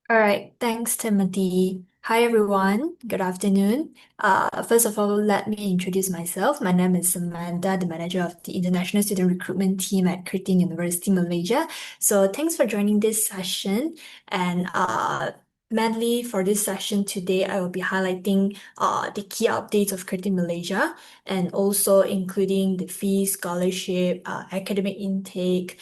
All right, thanks, Timothy. Hi, everyone. Good afternoon. First of all, let me introduce myself. My name is Samantha, the manager of the International Student Recruitment Team at Curtin University, Malaysia. So, thanks for joining this session. And mainly for this session today, I will be highlighting the key updates of Curtin Malaysia and also including the fees, scholarship, academic intake.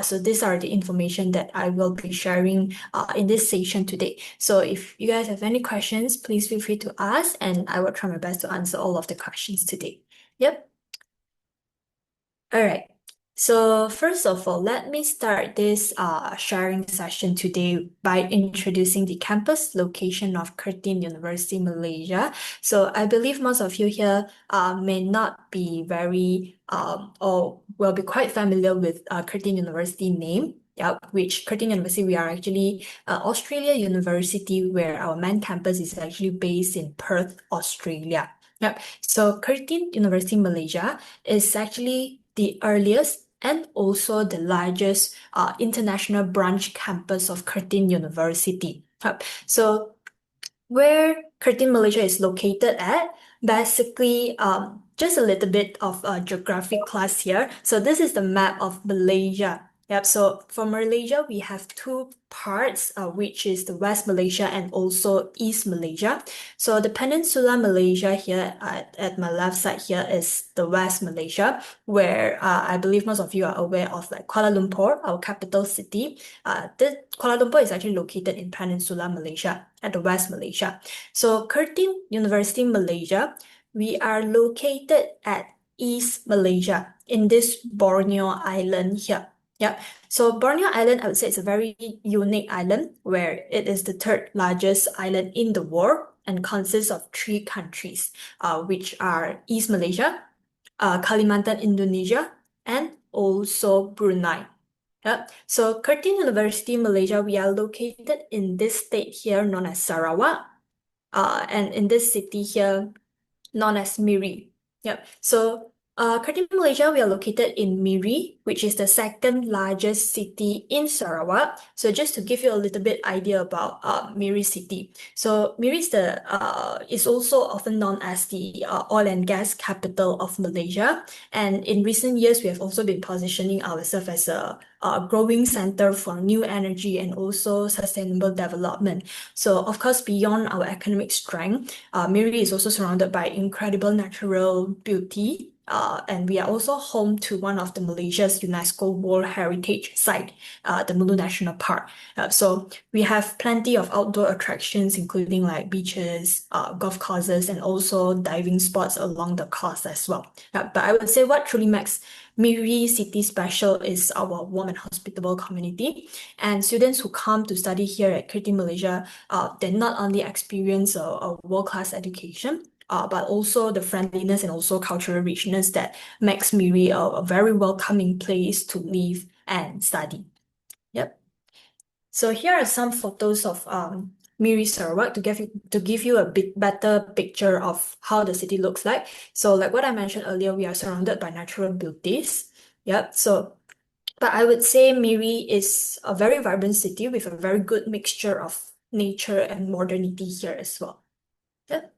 So, these are the information that I will be sharing in this session today. So if you guys have any questions, please feel free to ask, and I will try my best to answer all of the questions today. Yep. All right. So first of all, let me start this sharing session today by introducing the campus location of Curtin University, Malaysia. So I believe most of you here may not be very or will be quite familiar with Curtin University name. Yeah, which Curtin University, we are actually Australia University, where our main campus is actually based in Perth, Australia. Yep. So Curtin University, Malaysia is actually the earliest and also the largest international branch campus of Curtin University. So where Curtin, Malaysia is located at, basically, just a little bit of a geographic class here. So this is the map of Malaysia. Yep, so for Malaysia, we have two parts, which is the West Malaysia and also East Malaysia. So the Peninsula Malaysia here at my left side here is the West Malaysia, where I believe most of you are aware of like Kuala Lumpur, our capital city. The Kuala Lumpur is actually located in Peninsula Malaysia at the West Malaysia. So Curtin University Malaysia, we are located at East Malaysia in this Borneo island here. Yeah. So Borneo Island, I would say it's a very unique island where it is the third largest island in the world and consists of three countries, which are East Malaysia, Kalimantan, Indonesia, and also Brunei. Yep. So Curtin University, Malaysia, we are located in this state here known as Sarawak, and in this city here known as Miri. Yep. So, currently in Malaysia, we are located in Miri, which is the second largest city in Sarawak. So, just to give you a little bit idea about Miri city. So, Miri is also often known as the oil and gas capital of Malaysia. And in recent years, we have also been positioning ourselves as a growing center for new energy and also sustainable development. So, of course, beyond our academic strength, Miri is also surrounded by incredible natural beauty. And we are also home to one of the Malaysia's UNESCO World Heritage Site, the Mulu National Park. So we have plenty of outdoor attractions, including like beaches, golf courses, and also diving spots along the coast as well. But I would say what truly makes Miri City special is our warm and hospitable community. And students who come to study here at Curtin, Malaysia, they not only experience a world-class education, but also the friendliness and also cultural richness that makes Miri a very welcoming place to live and study. Yep. So here are some photos of Miri Sarawak to give you a bit better picture of how the city looks like. So like what I mentioned earlier, we are surrounded by natural beauties. Yep. So but I would say Miri is a very vibrant city with a very good mixture of nature and modernity here as well. Yep.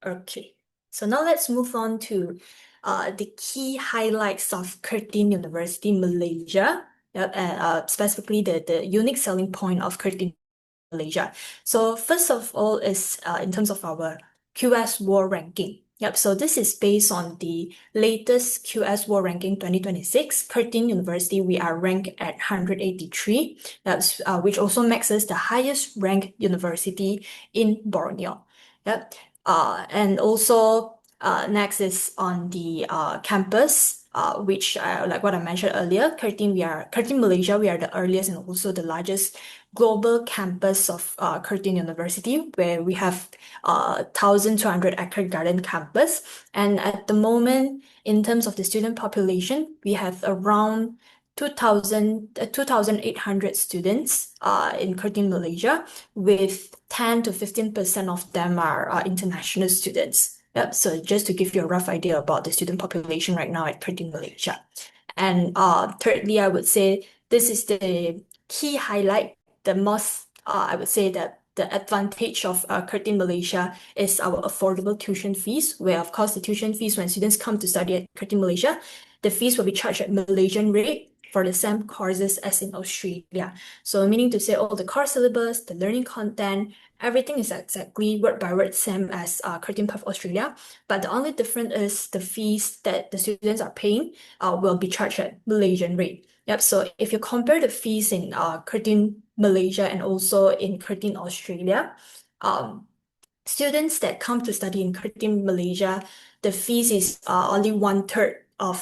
Okay. So now let's move on to the key highlights of Curtin University, Malaysia. Yep, and specifically the unique selling point of Curtin Malaysia. So first of all is in terms of our QS World Ranking. Yep, so this is based on the latest QS World Ranking 2026. Curtin University, we are ranked at 183. That's which also makes us the highest ranked university in Borneo. Yep. And also next is on the campus, which like what I mentioned earlier, Curtin Malaysia, we are the earliest and also the largest global campus of Curtin University, where we have 1,200-acre garden campus. And at the moment, in terms of the student population, we have around 2,800 students in Curtin, Malaysia, with 10 to 15% of them are international students. Yep, so just to give you a rough idea about the student population right now at Curtin, Malaysia. And thirdly, I would say this is the key highlight, the most, I would say that the advantage of Curtin Malaysia is our affordable tuition fees, where of course the tuition fees when students come to study at Curtin Malaysia, the fees will be charged at Malaysian rate for the same courses as in Australia. So meaning to say all the course syllabus, the learning content, everything is exactly word by word same as Curtin Perth Australia. But the only difference is the fees that the students are paying will be charged at Malaysian rate. Yep. So if you compare the fees in Curtin Malaysia and also in Curtin Australia, um, students that come to study in Curtin Malaysia, the fees is only one third of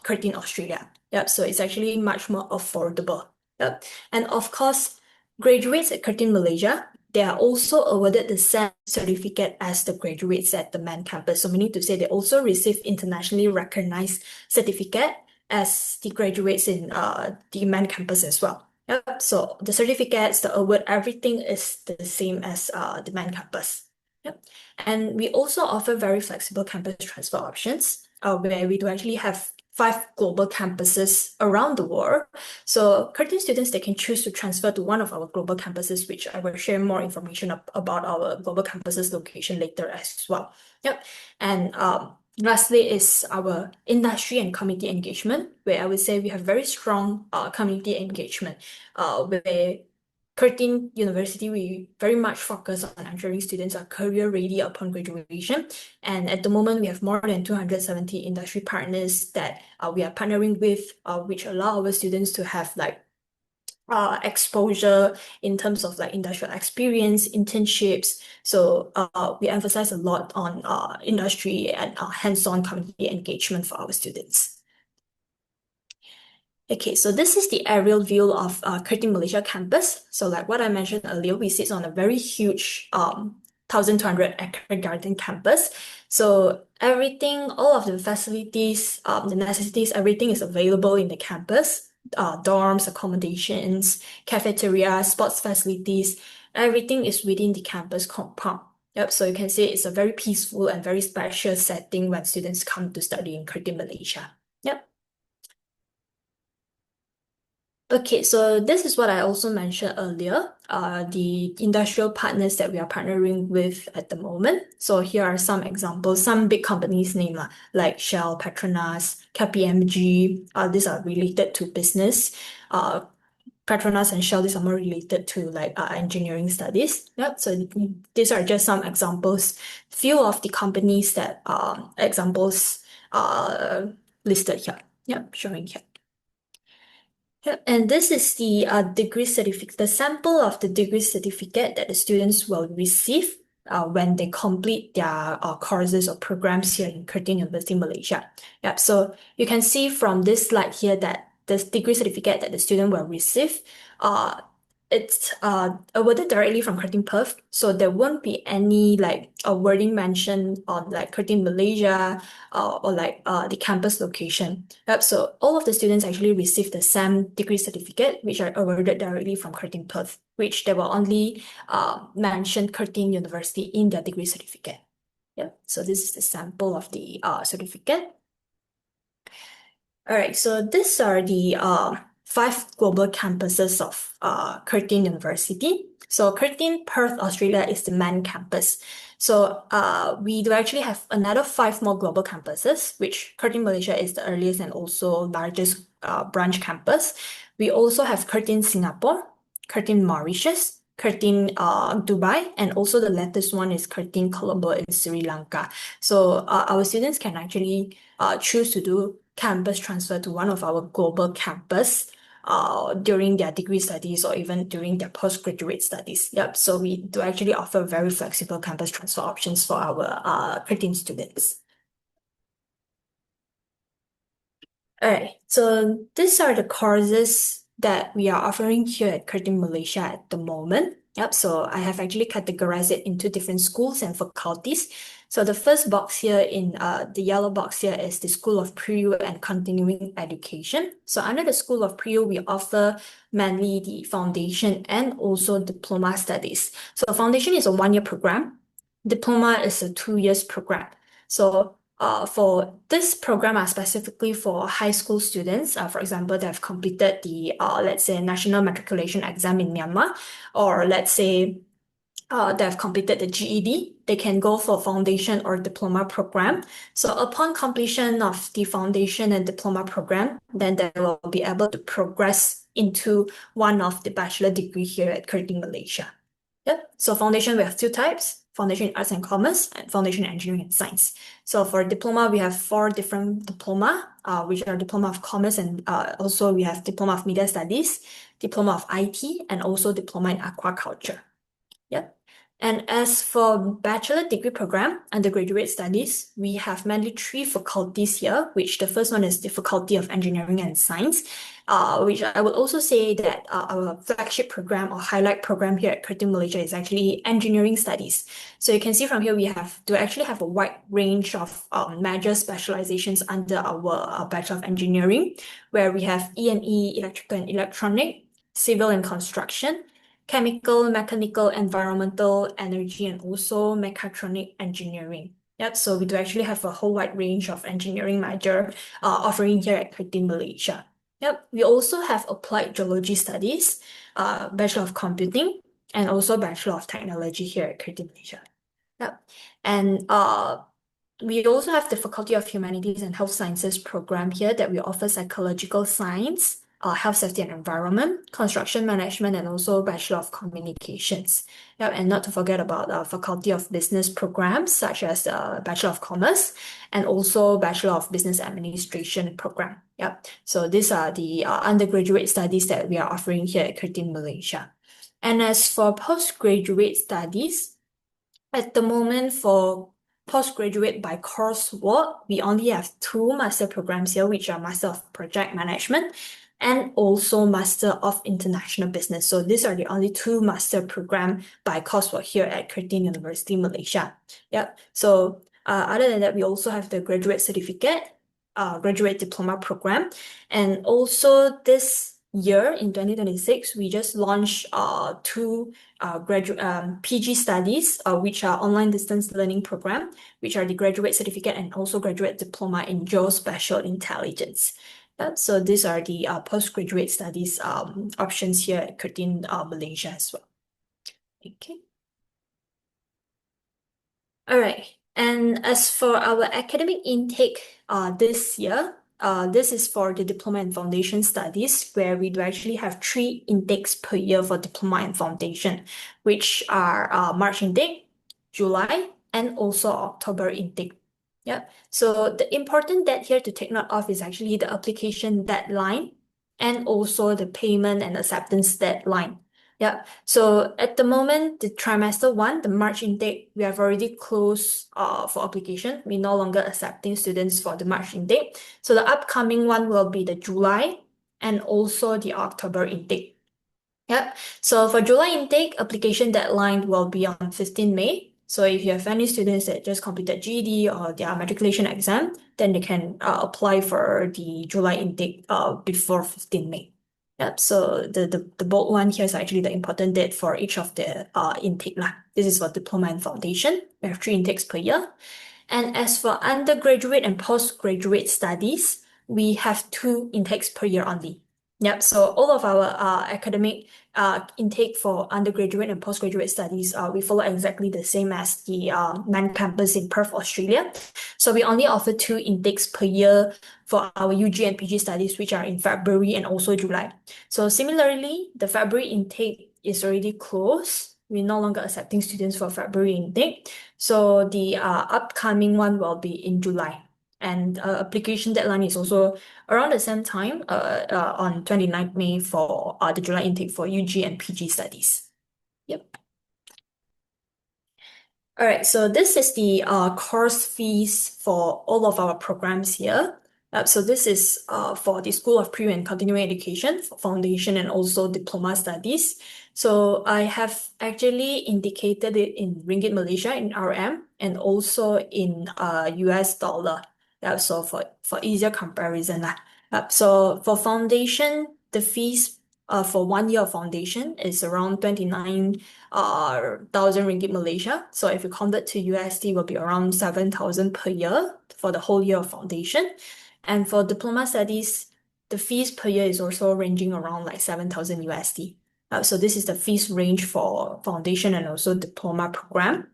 Curtin Australia. Yep. So it's actually much more affordable. Yep. And of course, graduates at Curtin Malaysia, they are also awarded the same certificate as the graduates at the main campus. So meaning to say they also receive internationally recognized certificate as the graduates in the main campus as well. Yep. So the certificates, the award, everything is the same as the main campus. Yep. And we also offer very flexible campus transfer options, where we do actually have 5 global campuses around the world. So Curtin students, they can choose to transfer to one of our global campuses, which I will share more information about our global campuses location later as well. Yep. And lastly is our industry and community engagement, where I would say we have very strong community engagement, where Curtin University, we very much focus on ensuring students are career ready upon graduation. And at the moment, we have more than 270 industry partners that we are partnering with, which allow our students to have like exposure in terms of like industrial experience, internships. So we emphasize a lot on industry and hands-on community engagement for our students. Okay, so this is the aerial view of Curtin Malaysia campus. So like what I mentioned earlier, we sit on a very huge 1,200-acre garden campus. So everything, all of the facilities, the necessities, everything is available in the campus. Dorms, accommodations, cafeteria, sports facilities, everything is within the campus compound. Yep, so you can say it's a very peaceful and very special setting when students come to study in Curtin Malaysia. Yep. Okay, so this is what I also mentioned earlier, the industrial partners that we are partnering with at the moment. So here are some examples, some big companies name like Shell, Petronas, KPMG, these are related to business. Petronas and Shell, these are more related to like engineering studies. Yep, so these are just some examples, few of the companies that examples listed here. Yep, showing here. Yep, and this is the degree certificate, the sample of the degree certificate that the students will receive when they complete their courses or programs here in Curtin University, Malaysia. Yep, so you can see from this slide here that the degree certificate that the student will receive, it's awarded directly from Curtin Perth, so there won't be any like a wording mentioned on like Curtin Malaysia or like the campus location. Yep, so all of the students actually receive the same degree certificate, which are awarded directly from Curtin Perth, which they will only mention Curtin University in their degree certificate. Yep, so this is the sample of the certificate. All right, so these are the 5 global campuses of Curtin University. So Curtin, Perth, Australia is the main campus. So we do actually have another 5 more global campuses, which Curtin Malaysia is the earliest and also largest branch campus. We also have Curtin Singapore, Curtin Mauritius, Curtin Dubai, and also the latest one is Curtin Colombo in Sri Lanka. So our students can actually choose to do campus transfer to one of our global campus during their degree studies or even during their postgraduate studies. Yep. So we do actually offer very flexible campus transfer options for our Curtin students. All right, so these are the courses that we are offering here at Curtin Malaysia at the moment. Yep, so I have actually categorized it into different schools and faculties. So the first box here in the yellow box here is the School of Pre-U and Continuing Education. So under the School of Pre-U, we offer mainly the foundation and also diploma studies. So foundation is a 1-year program. Diploma is a 2 years program. So For this program are specifically for high school students. For example, they have completed the let's say national matriculation exam in Myanmar, or let's say they have completed the GED, they can go for foundation or diploma program. So upon completion of the foundation and diploma program, then they will be able to progress into one of the bachelor degree here at Curtin, Malaysia. Yep. So foundation, we have two types: foundation in arts and commerce and foundation in engineering and science. So for diploma, we have four different diploma, which are diploma of commerce, and also we have diploma of media studies, diploma of IT, and also diploma in aquaculture. Yep. And as for bachelor degree program, undergraduate studies, we have mainly three faculties here, which the first one is the Faculty of Engineering and Science, which I would also say that our flagship program or highlight program here at Curtin Malaysia is actually engineering studies. So you can see from here, we actually have a wide range of major specializations under our Bachelor of Engineering, where we have E&E, Electrical and Electronic, Civil and Construction, chemical, mechanical, environmental, energy, and also mechatronic engineering. Yep, so we do actually have a whole wide range of engineering major offering here at Curtin, Malaysia. Yep, we also have applied geology studies, Bachelor of Computing, and also Bachelor of Technology here at Curtin, Malaysia. Yep, and we also have the Faculty of Humanities and Health Sciences program here that we offer psychological science, health, safety and environment, construction management, and also Bachelor of Communications. Yep, and not to forget about Faculty of Business programs such as Bachelor of Commerce and also Bachelor of Business Administration program. Yep, so these are the undergraduate studies that we are offering here at Curtin, Malaysia. And as for postgraduate studies, at the moment for postgraduate by coursework, we only have two master programs here, which are Master of Project Management and also Master of International Business. So these are the only two master program by coursework here at Curtin University, Malaysia. Yep. So other than that, we also have the graduate certificate, graduate diploma program, and also this year in 2026, we just launched two PG studies, which are online distance learning program, which are the graduate certificate and also graduate diploma in geospatial intelligence. So these are the postgraduate studies options here at Curtin, Malaysia as well. Okay. All right. And as for our academic intake this year, this is for the diploma and foundation studies, where we do actually have 3 intakes per year for diploma and foundation, which are March intake, July, and also October intake. Yeah. So the important date here to take note of is actually the application deadline and also the payment and acceptance deadline. Yeah. So at the moment, the trimester 1, the March intake, we have already closed for application. We're no longer accepting students for the March intake. So the upcoming one will be the July and also the October intake. Yep. So for July intake, application deadline will be on 15 May. So if you have any students that just completed GED or their matriculation exam, then they can apply for the July intake before 15 May. Yep. So the bold one here is actually the important date for each of the intake lah. This is for diploma and foundation. We have 3 intakes per year. And as for undergraduate and postgraduate studies, we have 2 intakes per year only. Yep, so all of our academic intake for undergraduate and postgraduate studies, we follow exactly the same as the main campus in Perth, Australia. So we only offer 2 intakes per year for our UG and PG studies, which are in February and also July. So similarly, the February intake is already closed. We're no longer accepting students for February intake. So the upcoming one will be in July. And application deadline is also around the same time, on 29th May for the July intake for UG and PG studies. Yep. All right, so this is the course fees for all of our programs here. So this is for the School of Pre and Continuing Education, for foundation and also diploma studies. So I have actually indicated it in Ringgit Malaysia in RM and also in US dollar. So for easier comparison lah. So for foundation, the fees for 1 year of foundation is around 29,000 ringgit Malaysia. So if you convert to USD, it will be around 7,000 per year for the whole year of foundation. And for diploma studies, the fees per year is also ranging around like 7,000 USD. So this is the fees range for foundation and also diploma program.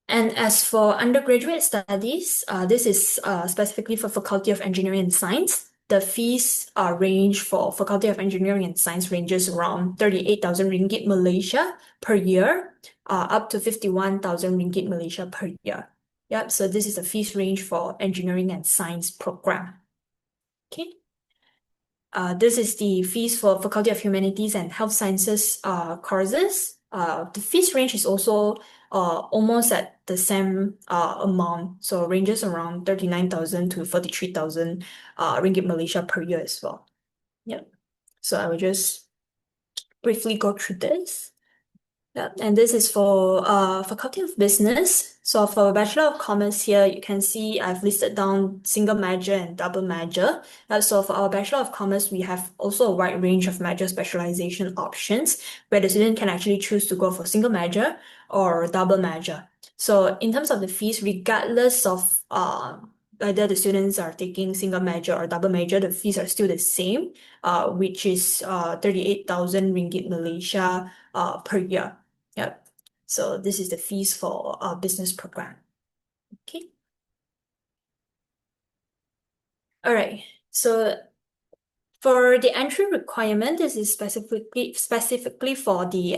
And as for undergraduate studies, this is specifically for Faculty of Engineering and Science. The fees range for Faculty of Engineering and Science ranges around 38,000 ringgit Malaysia per year, up to 51,000 ringgit Malaysia per year. Yep, so this is the fees range for Engineering and Science program. Okay. This is the fees for Faculty of Humanities and Health Sciences courses. The fees range is also almost at the same amount, so ranges around 39,000 to 43,000 ringgit Malaysia per year as well. Yep. So I will just briefly go through this. Yeah, and this is for Faculty of Business. So for Bachelor of Commerce here, you can see I've listed down single major and double major. So for our Bachelor of Commerce, we have also a wide range of major specialization options where the student can actually choose to go for single major or double major. So in terms of the fees, regardless of whether the students are taking single major or double major, the fees are still the same, which is 38,000 ringgit Malaysia per year. Yep. So this is the fees for our business program. Okay. All right. So for the entry requirement, this is specifically for the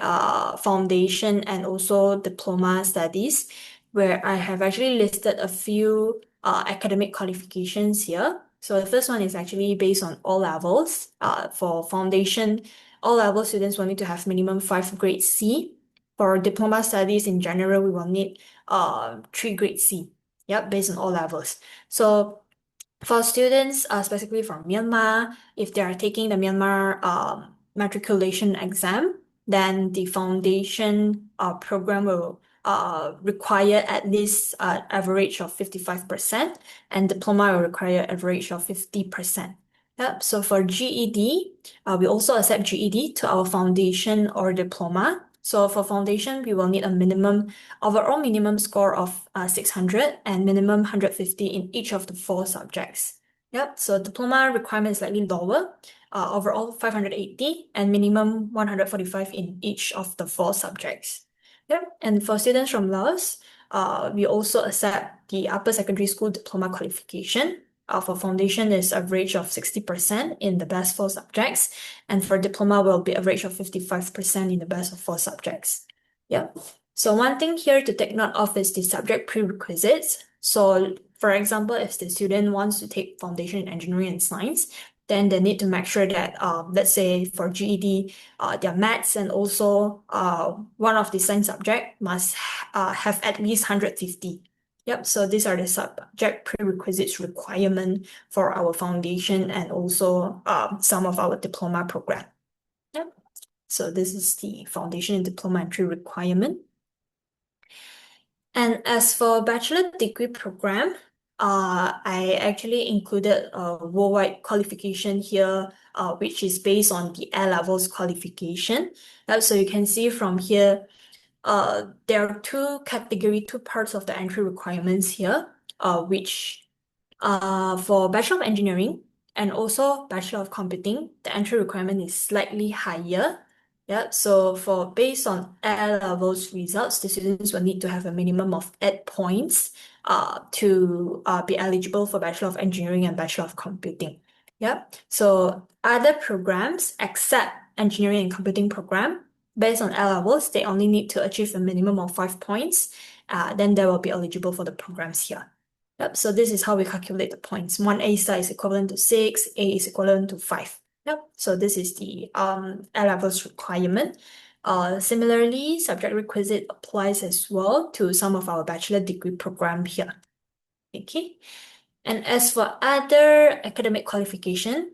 foundation and also diploma studies, where I have actually listed a few academic qualifications here. So the first one is actually based on all levels. For foundation, all level students will need to have minimum 5 grade C. For diploma studies in general, we will need 3 grade C. Yep, based on all levels. So for students, specifically from Myanmar, if they are taking the Myanmar matriculation exam, then the foundation program will require at least average of 55%, and diploma will require average of 50%. Yep. So for GED, we also accept GED to our foundation or diploma. So for foundation, we will need a overall minimum score of 600 and minimum 150 in each of the 4 subjects. Yep, so diploma requirement is slightly lower, overall 580 and minimum 145 in each of the 4 subjects. Yep, and for students from Laos, we also accept the upper secondary school diploma qualification. For foundation is average of 60% in the best 4 subjects, and for diploma will be average of 55% in the best of 4 subjects. Yep. So one thing here to take note of is the subject prerequisites. So for example, if the student wants to take foundation in engineering and science, then they need to make sure that, let's say for GED, their maths and also one of the science subject must have at least 150. Yep, so these are the subject prerequisites requirement for our foundation and also some of our diploma program. Yep, so this is the foundation and diploma entry requirement. And as for bachelor degree program, I actually included a worldwide qualification here, which is based on the A levels qualification. So you can see from here, there are two parts of the entry requirements here, which for Bachelor of Engineering and also Bachelor of Computing, the entry requirement is slightly higher. Yep, so for based on A levels results, the students will need to have a minimum of 8 points to be eligible for Bachelor of Engineering and Bachelor of Computing. Yep, so other programs except Engineering and Computing program, based on A levels, they only need to achieve a minimum of 5 points. Then they will be eligible for the programs here. Yep, so this is how we calculate the points. 1 A star is equivalent to 6, A is equivalent to 5. Yep, so this is the A levels requirement. Similarly, subject requisite applies as well to some of our bachelor degree program here. Okay, and as for other academic qualification,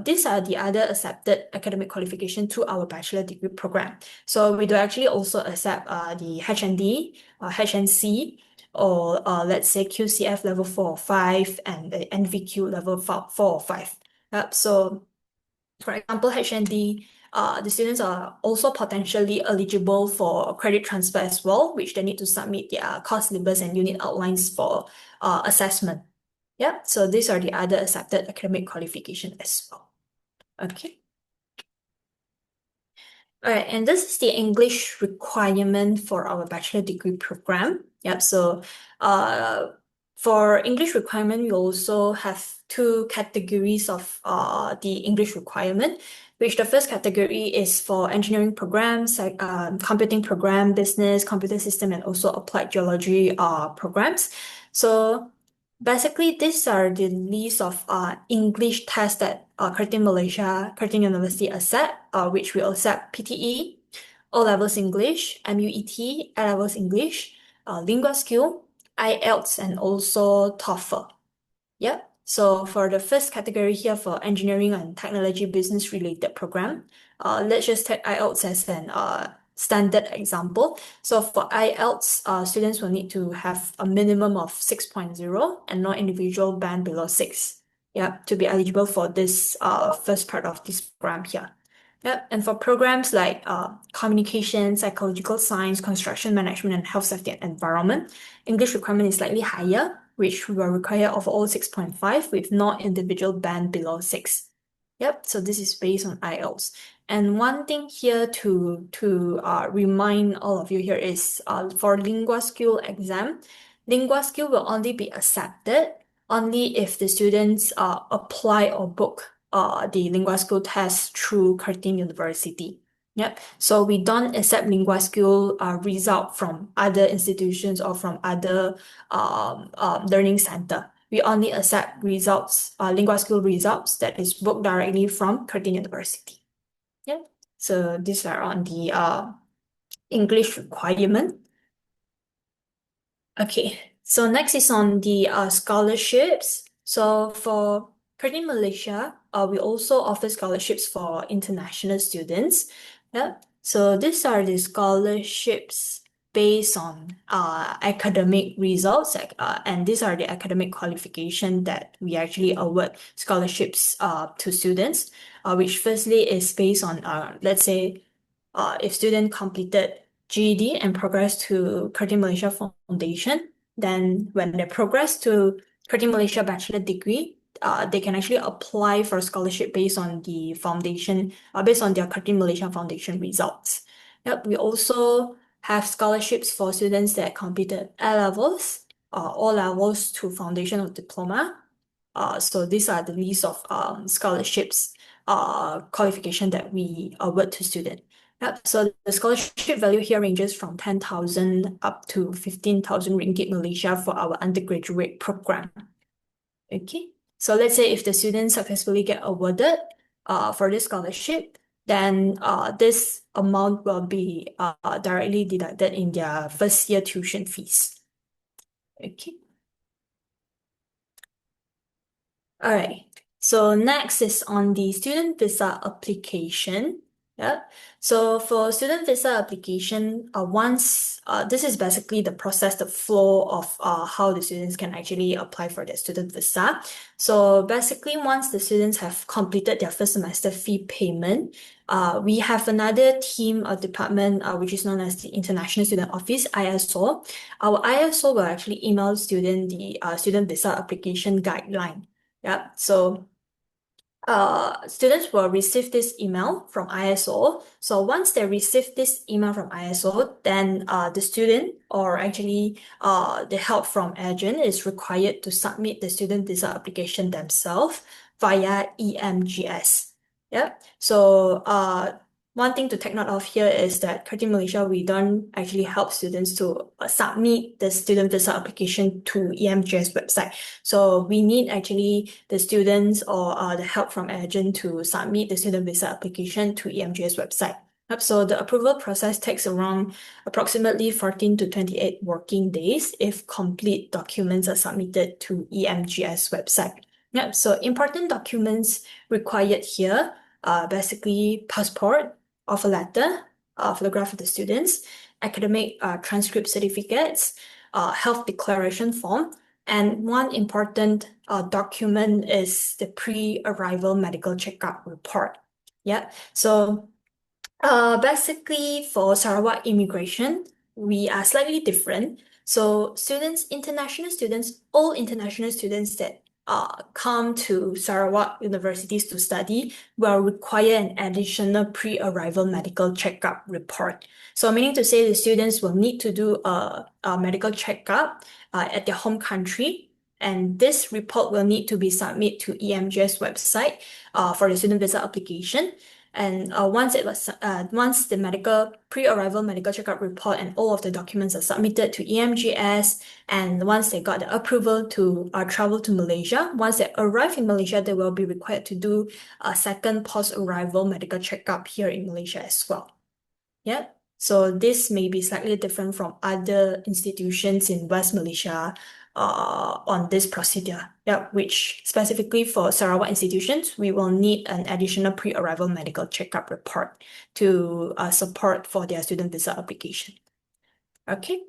these are the other accepted academic qualification to our bachelor degree program. So we do actually also accept the HND, HNC, or let's say QCF level 4 or 5 and the NVQ level 4 or 5. So For example, HND, the students are also potentially eligible for credit transfer as well, which they need to submit their course syllabus and unit outlines for assessment. Yeah, so these are the other accepted academic qualification as well. Okay. All right, and this is the English requirement for our bachelor degree program. Yep, so uh, for English requirement, we also have two categories of the English requirement, which the first category is for engineering programs, like computing program, business, computer system, and also applied geology programs. So basically, these are the list of English tests that Curtin Malaysia, Curtin University accept, which will accept PTE, O levels English, MUET, A levels English, Lingua Skill, IELTS, and also TOEFL. Yep. So for the first category here for engineering and technology business related program, let's just take IELTS as an standard example. So for IELTS, students will need to have a minimum of 6.0 and no individual band below 6. Yep, to be eligible for this first part of this program here. Yep, and for programs like communication, psychological science, construction management, and health safety and environment, English requirement is slightly higher, which will require overall 6.5 with no individual band below 6. Yep, so this is based on IELTS. And one thing here to remind all of you here is for Lingua Skill exam, Lingua Skill will only be accepted only if the students apply or book the Lingua Skill test through Curtin University. Yep. So we don't accept Lingua Skill result from other institutions or from other learning center. We only accept results, Lingua Skill results that is booked directly from Curtin University. Yeah. So these are on the English requirement. Okay, so next is on the scholarships. So for Curtin Malaysia, we also offer scholarships for international students. Yeah. So these are the scholarships based on academic results, and these are the academic qualification that we actually award scholarships to students, which firstly is based on let's say if student completed GED and progress to Curtin Malaysia Foundation, then when they progress to Curtin Malaysia Bachelor degree, they can actually apply for a scholarship based on the foundation, based on their Curtin Malaysia Foundation results. Yep, we also have scholarships for students that completed A levels, O levels to foundation or diploma. So these are the list of scholarships qualification that we award to students. Yep. So the scholarship value here ranges from 10,000 up to 15,000 ringgit Malaysia for our undergraduate program. Okay. So let's say if the students successfully get awarded for this scholarship, then this amount will be directly deducted in their first year tuition fees. Okay. All right. So next is on the student visa application. Yeah. So for student visa application, once this is basically the process, the flow of how the students can actually apply for their student visa. So basically, once the students have completed their first semester fee payment, we have another team or department which is known as the International Student Office (ISO). Our ISO will actually email student the student visa application guideline. Yeah, so students will receive this email from ISO. So once they receive this email from ISO, then the student or actually the help from agent is required to submit the student visa application themselves via EMGS. Yeah. So one thing to take note of here is that Curtin Malaysia, we don't actually help students to submit the student visa application to EMGS website. So we need actually the students or the help from agent to submit the student visa application to EMGS website. Yep, so the approval process takes around approximately 14 to 28 working days if complete documents are submitted to EMGS website. Yep, so important documents required here are basically passport, offer letter, photograph of the students, academic transcript certificates, health declaration form, and one important document is the pre-arrival medical checkup report. Yeah. So basically, for Sarawak immigration, we are slightly different. So students, international students, all international students that come to Sarawak universities to study will require an additional pre-arrival medical checkup report. So meaning to say the students will need to do a medical checkup at their home country. And this report will need to be submitted to EMGS website for the student visa application. And once the medical pre-arrival medical checkup report and all of the documents are submitted to EMGS, and once they got the approval to travel to Malaysia, once they arrive in Malaysia, they will be required to do a second post-arrival medical checkup here in Malaysia as well. Yep. So this may be slightly different from other institutions in West Malaysia on this procedure. Yep, which specifically for Sarawak institutions, we will need an additional pre-arrival medical checkup report to support for their student visa application. Okay.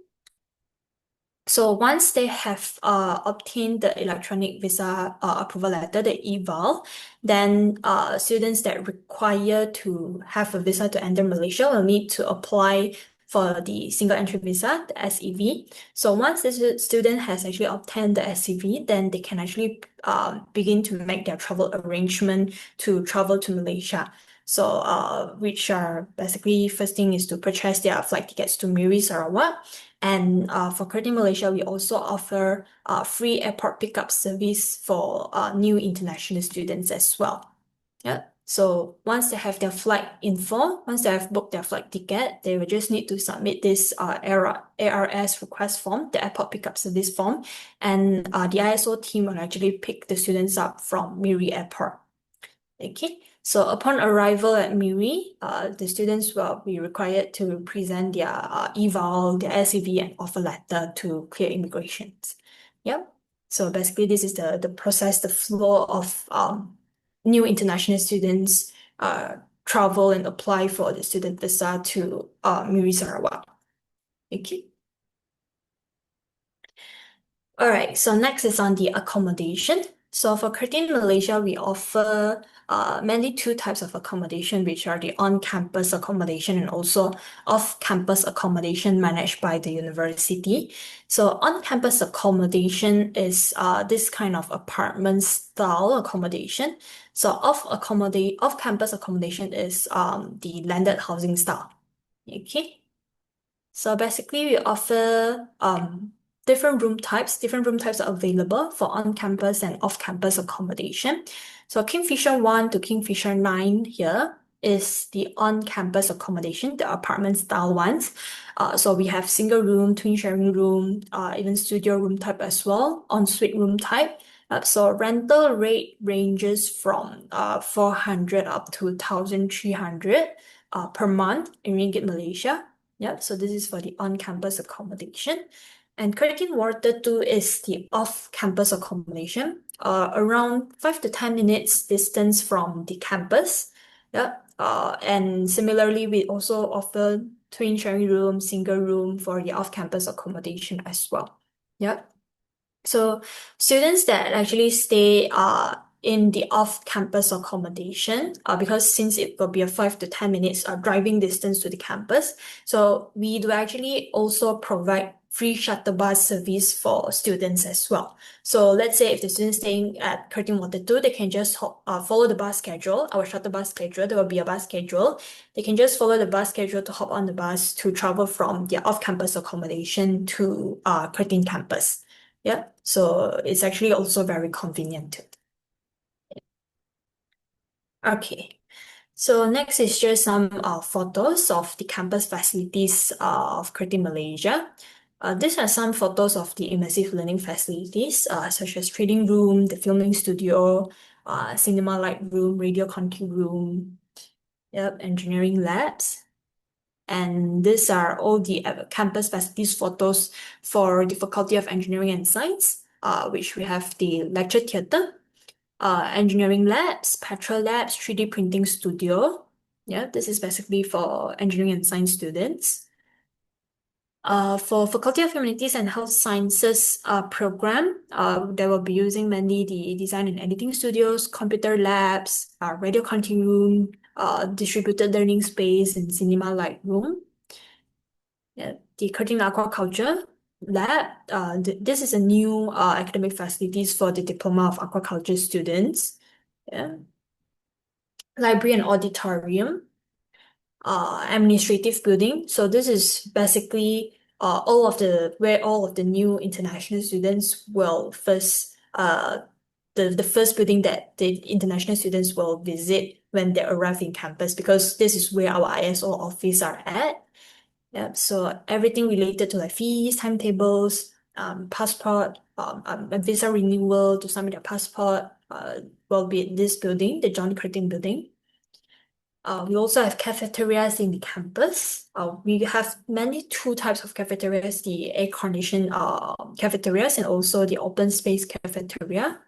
So once they have obtained the electronic visa approval letter, the eval, then students that require to have a visa to enter Malaysia will need to apply for the single entry visa, the SEV. So once the student has actually obtained the SEV, then they can actually begin to make their travel arrangement to travel to Malaysia. So which are basically first thing is to purchase their flight tickets to Miri, Sarawak. And for Curtin Malaysia, we also offer free airport pickup service for new international students as well. Yeah. So once they have their flight info, once they have booked their flight ticket, they will just need to submit this ARS request form, the airport pickup service form, and the ISO team will actually pick the students up from Miri Airport. Okay, so upon arrival at Miri, the students will be required to present their eval, their SEV, and offer letter to clear immigration. Yep. So basically, this is the process, the flow of new international students travel and apply for the student visa to Miri Sarawak. Okay. All right, so next is on the accommodation. So for Curtin Malaysia, we offer mainly two types of accommodation, which are the on-campus accommodation and also off-campus accommodation managed by the university. So on-campus accommodation is this kind of apartment style accommodation. So off-campus accommodation is the landed housing style. Okay. So basically, we offer different room types are available for on-campus and off-campus accommodation. So Kingfisher 1 to Kingfisher 9 here is the on-campus accommodation, the apartment style ones. So we have single room, twin sharing room, even studio room type as well, ensuite room type. So rental rate ranges from 400 up to 1,300 per month in Ringgit Malaysia. Yep, so this is for the on-campus accommodation. And Curtin Water 2 is the off-campus accommodation, around 5 to 10 minutes distance from the campus. Yep. And similarly, we also offer twin sharing room, single room for the off-campus accommodation as well. Yep. So students that actually stay in the off-campus accommodation, because since it will be a 5 to 10 minutes driving distance to the campus, so we do actually also provide free shuttle bus service for students as well. So let's say if the students staying at Curtin Water 2, they can just follow the bus schedule, our shuttle bus schedule. There will be a bus schedule. They can just follow the bus schedule to hop on the bus to travel from their off-campus accommodation to Curtin campus. Yeah, so it's actually also very convenient too. Okay, so next is just some photos of the campus facilities of Curtin Malaysia. These are some photos of the immersive learning facilities, such as trading room, the filming studio, cinema light room, radio control room, yep, engineering labs. And these are all the campus facilities photos for the Faculty of Engineering and Science, which we have the lecture theatre, engineering labs, petrol labs, 3D printing studio. Yeah, this is basically for engineering and science students. For Faculty of Humanities and Health Sciences program, they will be using mainly the design and editing studios, computer labs, radio control room, distributed learning space and cinema light room. Yeah, the Curtin Aquaculture Lab. This is a new academic facilities for the Diploma of Aquaculture students. Yeah. Library and auditorium, administrative building. So this is basically all of the where all of the new international students will first the first building that the international students will visit when they arrive in campus, because this is where our ISO office are at. Yeah, so everything related to like fees, timetables, passport, a visa renewal to submit a passport, will be in this building, the John Curtin building. We also have cafeterias in the campus. We have many two types of cafeterias, the air-conditioned cafeterias and also the open space cafeteria.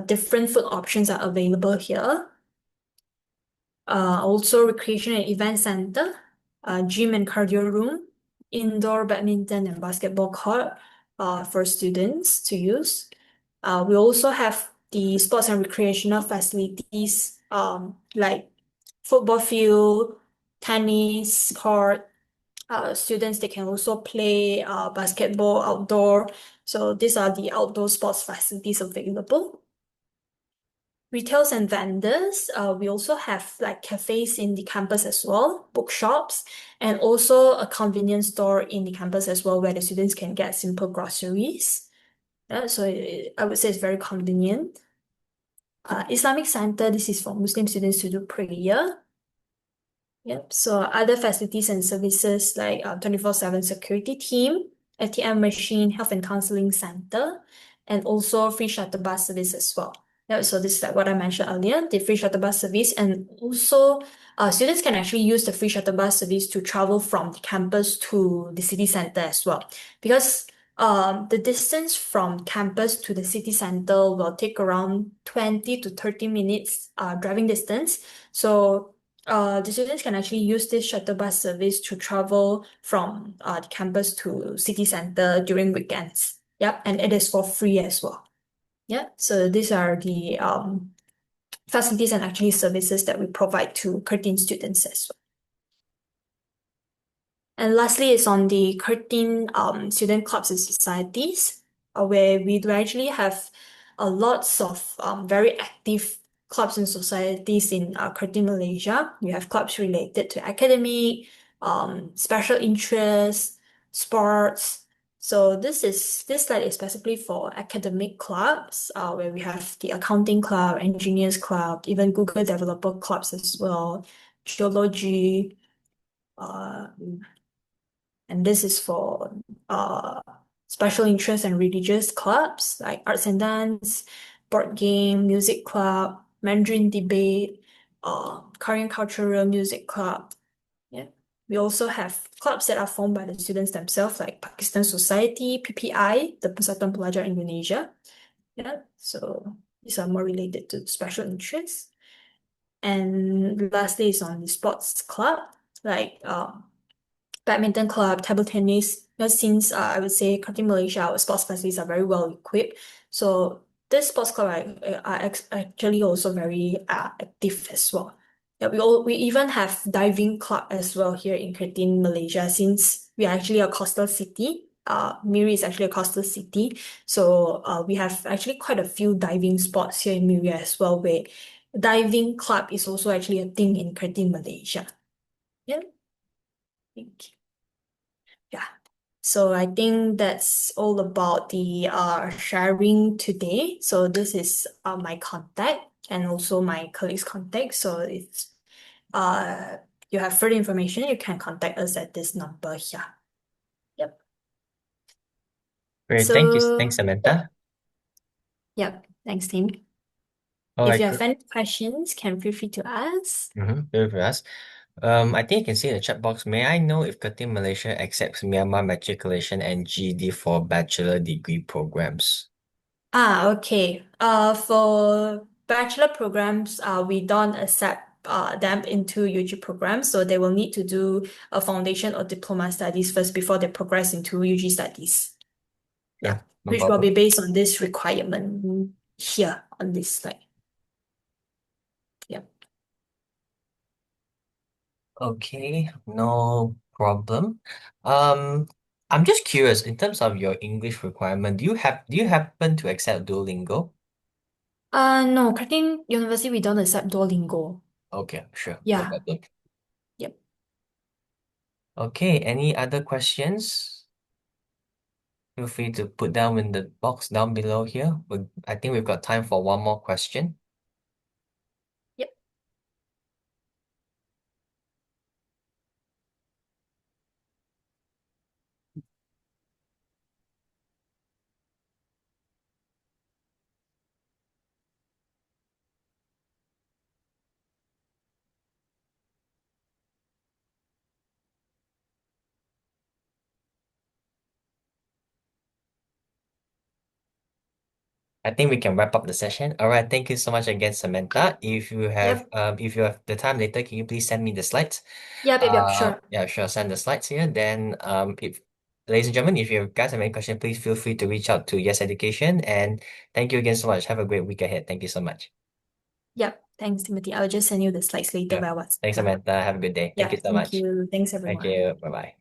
Different food options are available here. Also recreation and event center, gym and cardio room, indoor badminton and basketball court for students to use. We also have the sports and recreational facilities, like football field, tennis court. Students, they can also play basketball outdoor. So these are the outdoor sports facilities available. Retails and vendors, we also have like cafes in the campus as well, bookshops, and also a convenience store in the campus as well, where the students can get simple groceries. So I would say it's very convenient. Islamic Center, this is for Muslim students to do prayer. Yep. So other facilities and services like 24/7 security team, ATM machine, health and counseling center, and also free shuttle bus service as well. Yeah, so this is like what I mentioned earlier, the free shuttle bus service, and also students can actually use the free shuttle bus service to travel from the campus to the city center as well. Because the distance from campus to the city center will take around 20 to 30 minutes driving distance. So the students can actually use this shuttle bus service to travel from the campus to city center during weekends. Yep, and it is for free as well. Yeah, so these are the facilities and actually services that we provide to Curtin students as well. And lastly, is on the Curtin student clubs and societies, where we do actually have lots of very active clubs and societies in Curtin, Malaysia. We have clubs related to academic, special interests, sports. So this slide is specifically for academic clubs, where we have the accounting club, engineers club, even Google developer clubs as well, geology, uh, and this is for special interest and religious clubs like arts and dance, board game, music club, Mandarin debate, Korean cultural music club. Yeah. We also have clubs that are formed by the students themselves, like Pakistan Society, PPI, the Persatuan Pelajar Indonesia. Yeah. So these are more related to special interests. And lastly is on the sports club, like badminton club, table tennis. Since I would say Curtin Malaysia, our sports facilities are very well equipped. So this sports club are actually also very active as well. Yeah, we even have diving club as well here in Curtin, Malaysia, since we are actually a coastal city. Miri is actually a coastal city. So we have actually quite a few diving spots here in Miri as well, where diving club is also actually a thing in Curtin, Malaysia. Yeah. Thank you. Yeah. So I think that's all about the sharing today. So this is my contact and also my colleague's contact. So if uh you have further information, you can contact us at this number here. Yep. Great. Thank you. So Thanks, Samantha. yep. Thanks, team. All If right. you have any questions, can feel free to ask. Very fast. I think you can see in the chat box, may I know if Curtin Malaysia accepts Myanmar matriculation and GED for bachelor degree programs? Okay. For bachelor programs, we don't accept them into UG programs, so they will need to do a foundation or diploma studies first before they progress into UG studies. Yeah, Sure, no which will be problem. based on this requirement here on this slide. Yeah. Okay, no problem. Um, I'm just curious in terms of your English requirement, do you happen to accept Duolingo? No, Curtin University, we don't accept Duolingo. Okay, sure, no Yeah. problem. Yep. Okay, any other questions? Feel free to put down in the box down below here. I think we've got time for one more question. Yep. I think we can wrap up the session. All right, thank you so much again, Samantha. Yep. If you have the time later, can you please send me the slides? Yep. Sure. Yeah, sure, send the slides here. Then if ladies and gentlemen, if you guys have any questions, please feel free to reach out to Yes Education. And thank you again so much. Have a great week ahead. Thank you so much. Yep. Thanks, Timothy. I'll just send you the slides later Yeah. via Thanks, WhatsApp. Samantha. Have a good day. Thank Yeah. you so Thank much. you. Thanks, Thank everyone. you. Bye bye.